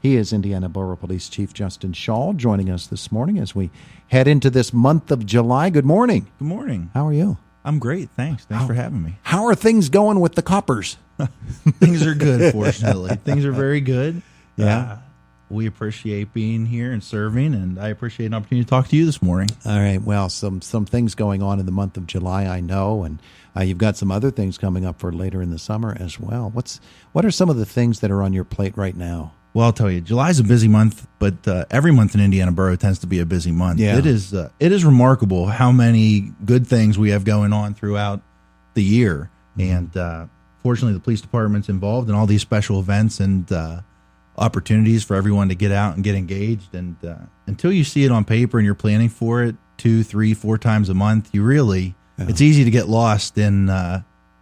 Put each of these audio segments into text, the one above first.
He is Indiana Borough Police Chief Justin Schawl, joining us this morning as we head into this month of July. Good morning. Good morning. How are you? I'm great, thanks. Thanks for having me. How are things going with the coppers? Things are good, fortunately. Things are very good. Yeah. We appreciate being here and serving, and I appreciate an opportunity to talk to you this morning. All right. Well, some things going on in the month of July, I know, and you've got some other things coming up for later in the summer as well. What are some of the things that are on your plate right now? Well, I'll tell you, July's a busy month, but every month in Indiana Borough tends to be a busy month. Yeah. It is remarkable how many good things we have going on throughout the year. And fortunately, the police department's involved in all these special events and opportunities for everyone to get out and get engaged. And until you see it on paper and you're planning for it 2, 3, 4 times a month, it's easy to get lost in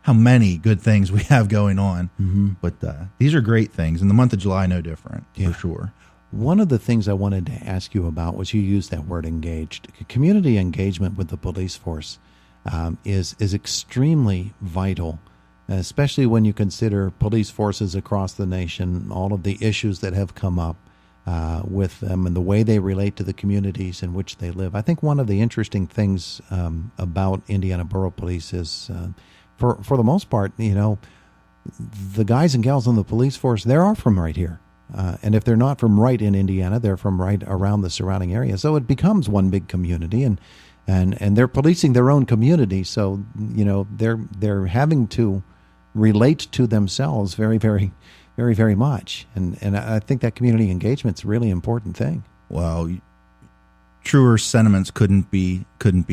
how many good things we have going on. Mm-hmm. But these are great things. And the month of July, no different, Yeah. for sure. One of the things I wanted to ask you about was you used that word engaged. Community engagement with the police force is extremely vital, especially when you consider police forces across the nation, all of the issues that have come up with them and the way they relate to the communities in which they live. I think one of the interesting things about Indiana Borough Police is, for the most part, the guys and gals in the police force, they are from right here. And if they're not from right in Indiana, they're from right around the surrounding area. So it becomes one big community, and they're policing their own community. So, they're having to relate to themselves very, very, very, very much. And I think that community engagement's a really important thing. Well, truer sentiments couldn't be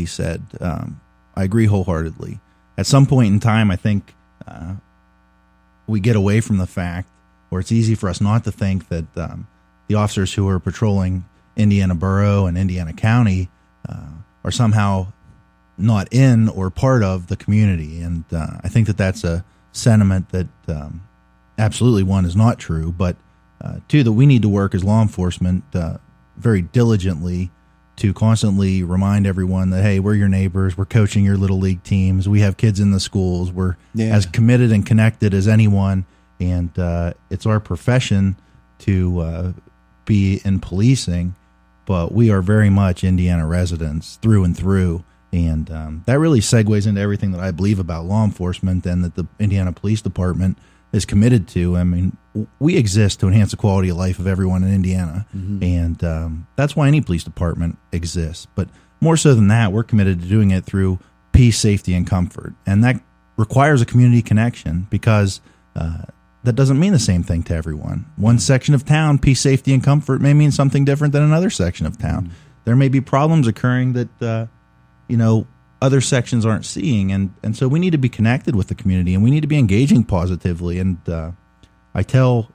said. I agree wholeheartedly. At some point in time, I think we get away from the fact, or it's easy for us not to think that the officers who are patrolling Indiana Borough and Indiana County are somehow not in or part of the community. And I think that that's a sentiment that absolutely, one, is not true, but two, that we need to work as law enforcement very diligently to constantly remind everyone that, hey, we're your neighbors, we're coaching your little league teams, we have kids in the schools, we're as committed and connected as anyone, and it's our profession to be in policing, but we are very much Indiana residents through and through, and that really segues into everything that I believe about law enforcement and that the Indiana Police Department is committed to. I mean, we exist to enhance the quality of life of everyone in Indiana, and that's why any police department exists. But more so than that, we're committed to doing it through peace, safety, and comfort, and that requires a community connection because that doesn't mean the same thing to everyone. One section of town, peace, safety, and comfort may mean something different than another section of town. There may be problems occurring that other sections aren't seeing, and so we need to be connected with the community, and we need to be engaging positively. And I tell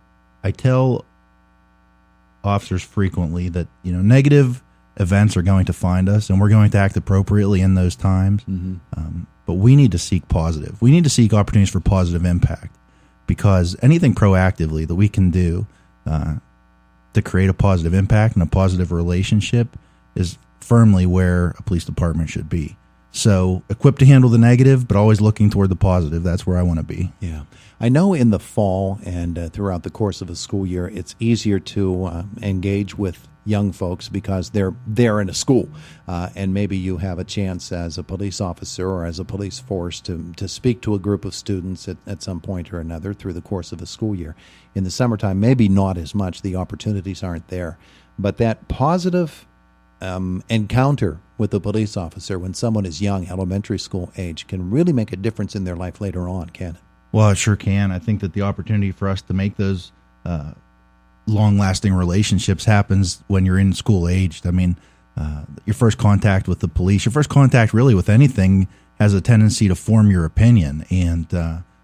officers frequently that negative events are going to find us, and we're going to act appropriately in those times. But we need to seek positive. We need to seek opportunities for positive impact, because anything proactively that we can do to create a positive impact and a positive relationship is firmly where a police department should be. So equipped to handle the negative, but always looking toward the positive. That's where I want to be. Yeah. I know in the fall and throughout the course of a school year, it's easier to engage with young folks because they're in a school, and maybe you have a chance as a police officer or as a police force to speak to a group of students at some point or another through the course of a school year. In the summertime, maybe not as much. The opportunities aren't there. But that positive encounter with a police officer when someone is young, elementary school age, can really make a difference in their life later on, can it? Well, it sure can. I think that the opportunity for us to make those long-lasting relationships happens when you're in school aged. I mean, your first contact with the police, your first contact really with anything has a tendency to form your opinion. And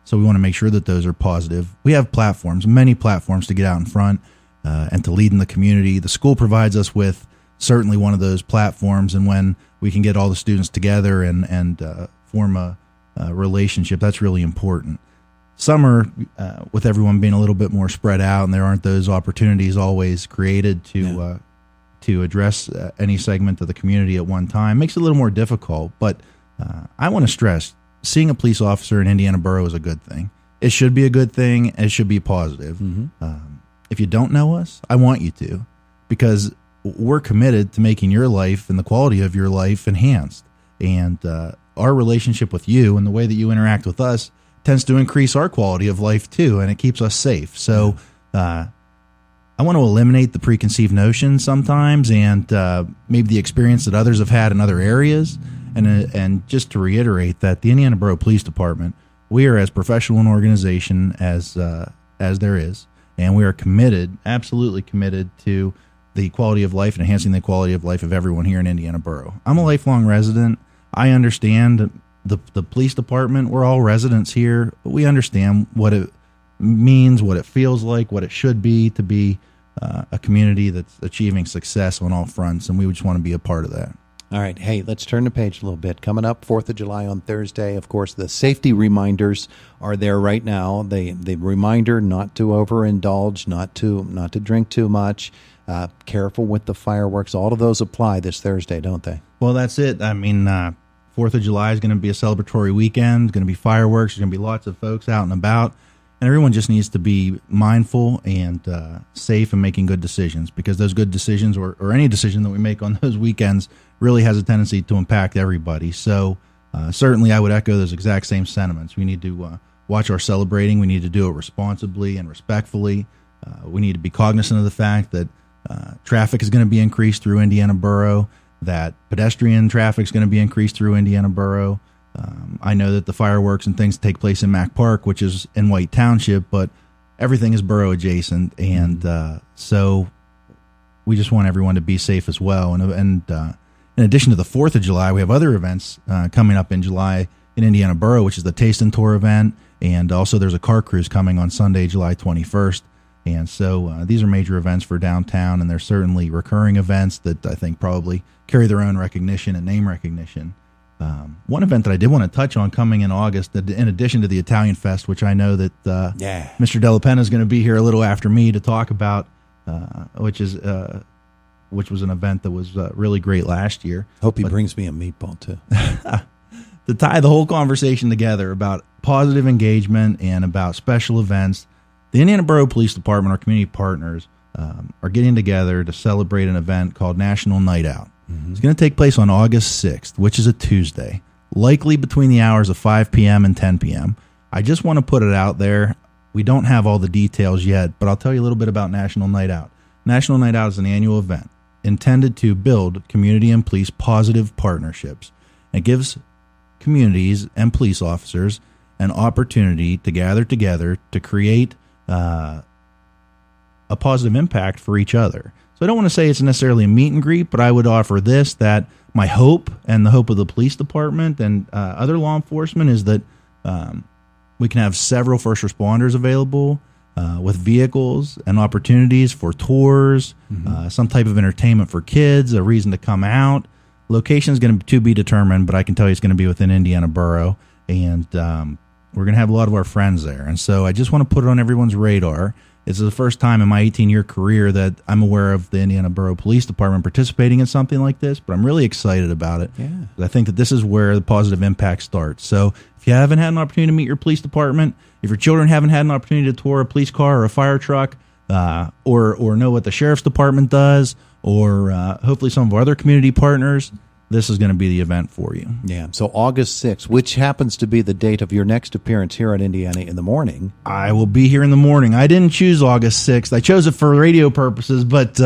so we want to make sure that those are positive. We have platforms, many platforms to get out in front and to lead in the community. The school provides us with certainly one of those platforms. And when we can get all the students together and form a relationship, that's really important. Summer, with everyone being a little bit more spread out, and there aren't those opportunities always created to address any segment of the community at one time, makes it a little more difficult. But I want to stress, seeing a police officer in Indiana Borough is a good thing. It should be a good thing. It should be positive. If you don't know us, I want you to, because we're committed to making your life and the quality of your life enhanced. And our relationship with you and the way that you interact with us tends to increase our quality of life too, and it keeps us safe. So I want to eliminate the preconceived notions sometimes, and maybe the experience that others have had in other areas. And just to reiterate that the Indiana Borough Police Department, we are as professional an organization as there is. And we are committed, absolutely committed, to the quality of life and enhancing the quality of life of everyone here in Indiana Borough. I'm a lifelong resident. I understand the police department. We're all residents here. We understand what it means, what it feels like, what it should be to be a community that's achieving success on all fronts, and we just want to be a part of that. All right. Hey, let's turn the page a little bit. Coming up, 4th of July on Thursday. Of course, the safety reminders are there right now. The reminder not to overindulge, not to drink too much, careful with the fireworks. All of those apply this Thursday, don't they? Well, that's it. I mean, 4th of July is going to be a celebratory weekend. It's going to be fireworks. There's going to be lots of folks out and about. And everyone just needs to be mindful and safe and making good decisions, because those good decisions or any decision that we make on those weekends really has a tendency to impact everybody. So certainly I would echo those exact same sentiments. We need to watch our celebrating. We need to do it responsibly and respectfully. We need to be cognizant of the fact that traffic is going to be increased through Indiana Borough, that pedestrian traffic is going to be increased through Indiana Borough. I know that the fireworks and things take place in Mack Park, which is in White Township, but everything is borough adjacent, and so we just want everyone to be safe as well. And in addition to the 4th of July, we have other events coming up in July in Indiana Borough, which is the Taste and Tour event, and also there's a car cruise coming on Sunday, July 21st. And so these are major events for downtown, and they're certainly recurring events that I think probably carry their own recognition and name recognition. One event that I did want to touch on coming in August, in addition to the Italian Fest, which I know that Mr. Della Penna is going to be here a little after me to talk about, which was an event that was really great last year. Hope he brings me a meatball too. To tie the whole conversation together about positive engagement and about special events, the Indiana Borough Police Department, our community partners, are getting together to celebrate an event called National Night Out. It's going to take place on August 6th, which is a Tuesday, likely between the hours of 5 p.m. and 10 p.m. I just want to put it out there. We don't have all the details yet, but I'll tell you a little bit about National Night Out. National Night Out is an annual event intended to build community and police positive partnerships. It gives communities and police officers an opportunity to gather together to create a positive impact for each other. So I don't want to say it's necessarily a meet and greet, but I would offer this, that my hope and the hope of the police department and other law enforcement is that we can have several first responders available with vehicles and opportunities for tours, some type of entertainment for kids, a reason to come out. Location is going to be determined, but I can tell you it's going to be within Indiana Borough, and we're going to have a lot of our friends there. And so I just want to put it on everyone's radar. It's the first time in my 18-year career that I'm aware of the Indiana Borough Police Department participating in something like this, but I'm really excited about it. Yeah. I think that this is where the positive impact starts. So if you haven't had an opportunity to meet your police department, if your children haven't had an opportunity to tour a police car or a fire truck, or know what the sheriff's department does, or hopefully some of our other community partners, this is going to be the event for you. Yeah. So August 6th, which happens to be the date of your next appearance here at Indiana in the Morning. I will be here in the morning. I didn't choose August 6th. I chose it for radio purposes, but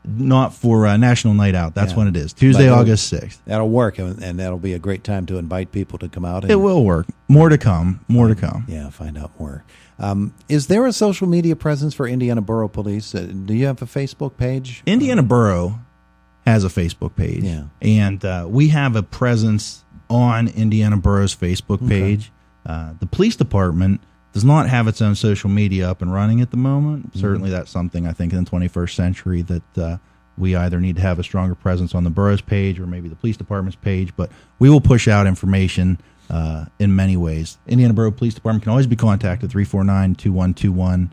not for National Night Out. That's when it is. Tuesday, August 6th. That'll work, and that'll be a great time to invite people to come out. It will work. More to come. More to come. Yeah, find out more. Is there a social media presence for Indiana Borough Police? Do you have a Facebook page? Indiana Borough has a Facebook page, and we have a presence on Indiana Borough's Facebook page. The police department does not have its own social media up and running at the moment. Certainly that's something I think in the 21st century that we either need to have a stronger presence on the borough's page or maybe the police department's page, but we will push out information in many ways. Indiana Borough Police Department can always be contacted, 349-2121,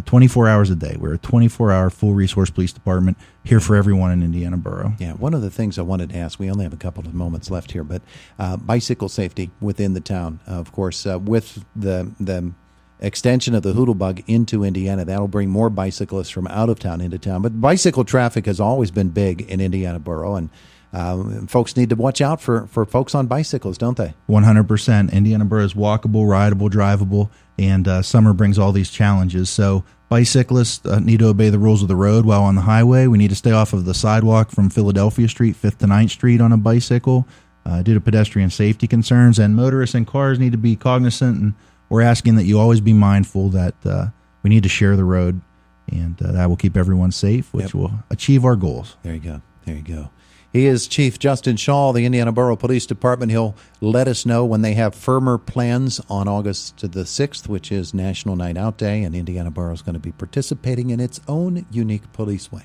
24 hours a day. We're a 24-hour full resource police department here for everyone in Indiana Borough. Yeah, one of the things I wanted to ask, we only have a couple of moments left here, but bicycle safety within the town, of course, with the extension of the Hoodlebug into Indiana. That'll bring more bicyclists from out of town into town. But bicycle traffic has always been big in Indiana Borough, and folks need to watch out for folks on bicycles, don't they? 100%. Indiana Borough is walkable, rideable, drivable, and summer brings all these challenges. So bicyclists need to obey the rules of the road while on the highway. We need to stay off of the sidewalk from Philadelphia Street, 5th to 9th Street on a bicycle due to pedestrian safety concerns. And motorists and cars need to be cognizant, and we're asking that you always be mindful that we need to share the road, and that will keep everyone safe, which will achieve our goals. There you go. There you go. He is Chief Justin Schawl, the Indiana Borough Police Department. He'll let us know when they have firmer plans on August the 6th, which is National Night Out Day, and Indiana Borough is going to be participating in its own unique police way.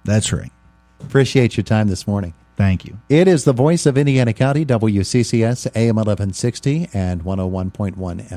That's right. Appreciate your time this morning. Thank you. It is the voice of Indiana County, WCCS, AM 1160 and 101.1 FM.